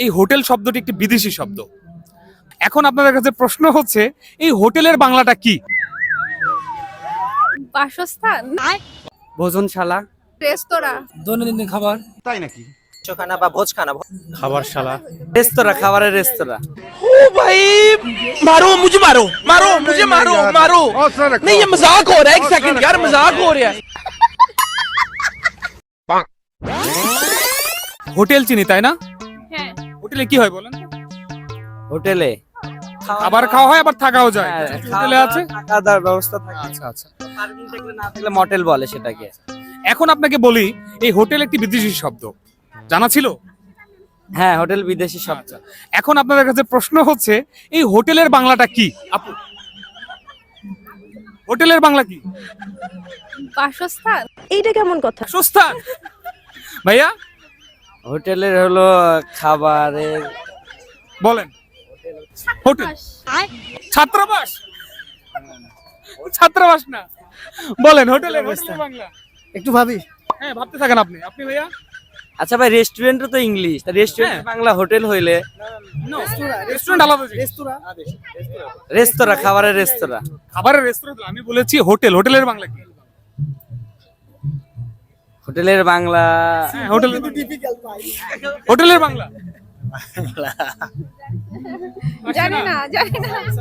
এই হোটেল শব্দটি একটি বিদেশি শব্দ। এখন আপনাদের কাছে প্রশ্ন হচ্ছে এই হোটেলের বাংলাটা কি? বাসস্থান, ভোজনশালা, রেস্তোরাঁ, দৈনন্দিন খাবার, তাই নাকি? খানা বা ভোজখানা, খাবারশালা, রেস্তোরাঁ, খাবারের রেস্তোরাঁ। ओ भाई मारो मुझे मारो मारो मुझे मारो मारो नहीं ये मजाक हो रहा है एक सेकंड यार मजाक हो रहा है হোটেল চিনি তাই না? হ্যাঁ হোটেলে কি হয় বলেন? হোটেলে খাবার খাওয়া হয় আবার থাকাও যায়। হ্যাঁ, হোটেলে আছে থাকা দাওয়ার ব্যবস্থা থাকে। আচ্ছা আচ্ছা। পার্কিং থাকলে না থাকলে মটেল বলে সেটাকে। এখন আপনাকে বলি এই হোটেল একটি বিদেশি শব্দ, জানা ছিল? হ্যাঁ, হোটেল বিদেশি শব্দ। আচ্ছা, এখন আপনাদের কাছে প্রশ্ন হচ্ছে এই হোটেলের বাংলাটা কি? আপু, হোটেলের বাংলা কি? বাসস্থান, এইটা কেমন কথা? বাসস্থান। ভাইয়া হোটেলের হলো খাবারের, বলেন। হোটেল, ছাত্রাবাস, ছাত্রাবাস না, বলেন হোটেলের বাংলা। একটু ভাবি। হ্যাঁ, ভাবতে থাকেন আপনি। আপনি ভাইয়া? আচ্ছা ভাই, রেস্টুরেন্টও তো ইংলিশ, তা রেস্টুরেন্ট হ্যাঁ। বাংলা হোটেল হইলে রেস্টুরেন্ট আলাদা জিনিস। রেস্তোরাঁ, খাবারের রেস্তোরাঁ। খাবারের রেস্টুরেন্ট, আমি বলেছি হোটেল। হোটেলের বাংলা কি? হোটেলের বাংলা, হ্যাঁ, হোটেল, হোটেলের বাংলা জানি না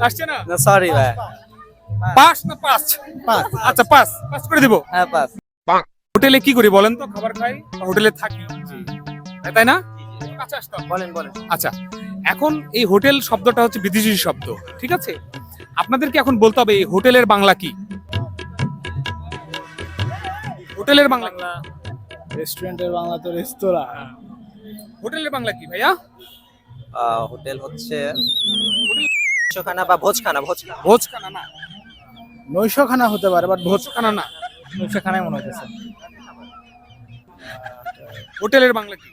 আসছে না। না সরি ভাই। পাঁচ না পাঁচ? আচ্ছা, পাঁচ পাঁচ করে দিব। হ্যাঁ, পাস। হোটেলে কি করি বলেন তো? খাবার খাই, হোটেলে থাকি, তাই না? আচ্ছা, আসতাম। বলেন বলেন। আচ্ছা, এখন এই হোটেল শব্দটা হচ্ছে বিদেশি শব্দ, ঠিক আছে? আপনাদেরকে এখন বলতে হবে এই হোটেলের বাংলা কি? হোটেলের বাংলা কি? রেস্টুরেন্টের বাংলা তো রেস্তোরাঁ। হোটেলের বাংলা কি ভাইয়া? হোটেল হচ্ছে খানা বা ভোজখানা। ভোজখানা না, নৈশখানা হতে পারে, বাট ভোজখানা না। নৈশখানায় মনে হচ্ছে। হোটেলের বাংলা কি?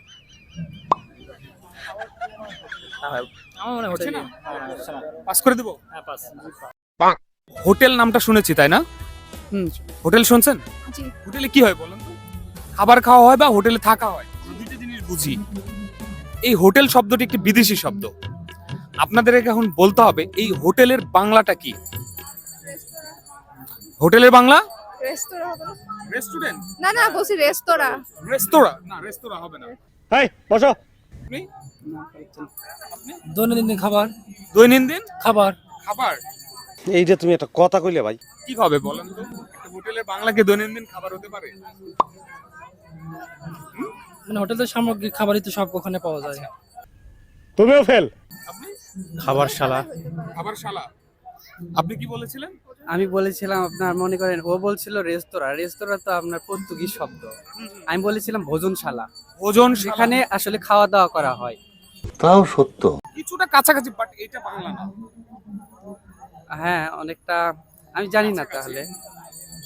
আমার মনে আসছে না? পাস করে দেবো। হোটেল নামটা শুনেছি তাই না? হোটেল শুনছেন? জি। হোটেলে কি হয় বলেন তো? খাবার খাওয়া হয় বা হোটেলে থাকা হয়, দুটো জিনিস বুঝি। এই হোটেল শব্দটি একটি বিদেশি শব্দ। আপনাদেরকে এখন বলতে হবে এই হোটেলের বাংলাটা কি? হোটেলের বাংলা রেস্তোরাঁ হবে না? রেস্টুরেন্ট না না বলছি রেস্তোরাঁ। রেস্তোরাঁ না, রেস্তোরাঁ হবে না। এই বসো। আপনি? দৈনন্দিন খাবার, দৈনন্দিন খাবার। খাবার এই যে তুমি একটা কথা কইলে ভাই, কি হবে বলেন তো? একটা হোটেলের বাংলাকে দৈনন্দিন খাবার হতে পারে? মানে হোটেলের সামগ্রিক খাবারই তো সব ওখানে পাওয়া যায়। তুমিও ফেল। আপনি? খাবারশালা। খাবারশালা। আপনি কি বলেছিলেন? আমি বলেছিলাম আপনার মনে করেন, ও বলছিল রেস্তোরাঁ। রেস্তোরাঁ তো আপনার পর্তুগিজ শব্দ। আমি বলেছিলাম ভোজনশালা, ভোজন, সেখানে আসলে খাওয়া দাওয়া করা হয়। তাও সত্য। কিছুটা কাছাকাছি, বাট এটা বাংলা না। হ্যাঁ, অনেকটা। আমি জানি না তাহলে।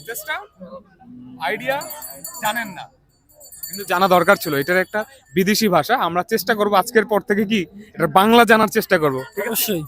চেষ্টা, আইডিয়া জানেন না, কিন্তু জানা দরকার ছিল। এটার একটা বিদেশি ভাষা। আমরা চেষ্টা করব আজকের পর থেকে কি এটা বাংলা জানার চেষ্টা করব। অবশ্যই।